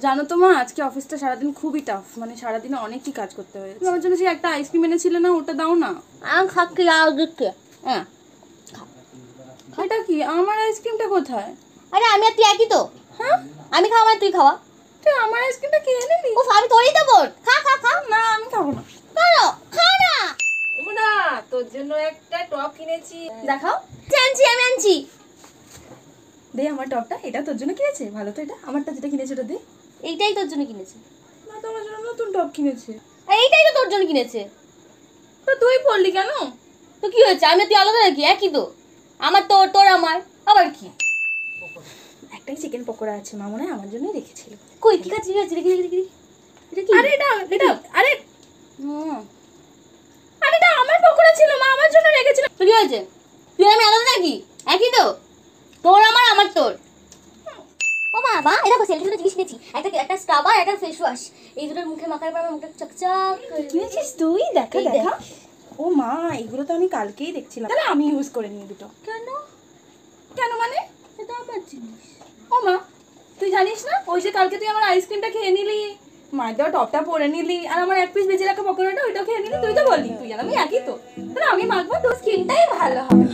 জানো তো মা, আজকে অফিসটা সারাদিন খুবই টাফ, মানে সারাদিনে অনেকই কাজ করতে হয়েছে। আমার জন্য সেই একটা আইসক্রিম এনেছিলে না, ওটা দাও না। খাকি আগে হ্যাঁ, এটা কি? আমার আইসক্রিমটা কোথায়? আরে আমি আর তুই একই তো। হ্যাঁ, আমি খাওয়া মানে তুই খাওয়া। তুই আমার আইসক্রিমটা খেয়ে নিলি? ও আমি তোরই তো বোন। খা খা খা। না, আমি খাবো না। কেন? খা না। না, তোর জন্য একটা টপ কিনেছি, দেখাও। আনছি, আমি আনছি। দে আমার টপটা, এটা তোর জন্য কিনেছে। ভালো তো এটা, আমারটা যেটা কিনেছে ওটা দে। এইটাই তোর জন্য কিনেছে। না, তোমার জন্য নতুন টপ কিনেছে। এইটাই তো তোর জন্য কিনেছে। তো তুই পড়লি কেন? তো কি হয়েছে? আমি তুই আলাদা নাকি? একই তো। আমার তোর, তোর আমার, আবার কি? একটাই চিকেন পকোড়া আছে, মা মনে হয় আমার জন্যই রেখেছিল। কই কি কাজ রেখেছি? দেখি দেখি দেখি। এটা কি? আরে এটা আরে আরে এটা আমার পকোড়া ছিল, মা আমার জন্য রেখেছিল। তো কি হয়েছে? তুই আমি আলাদা নাকি? একই তো। তোর আমার, আমার তোর। ও মা, এটা কো সেলফি জিনিস কিনেছি। একটা স্ক্রাবার, একটা ফেস ওয়াশ। এই দুটোর মুখে মাখার পর আমার মুখটা চকচক করে। কিনেছিস তুই? দেখা দেখা। ও মা, এগুলো তো আমি কালকেই দেখছিলাম। তাহলে আমি ইউজ করে নিই দুটো। কেন? কেন মানে? এটা আমার জিনিস। ও মা, তুই জানিস না ওই যে কালকে তুই আমার আইসক্রিমটা খেয়ে নিলি, মায়ের দেওয়া টপটা পরে নিলি, আর আমার এক পিস বেঁচে রাখা পকোড়াটা ওইটাও খেয়ে নিলি। তুই তো বললি তুই আর আমি একই তো। তাহলে আমি মাখবো, তোর স্কিনটাই ভালো হবে।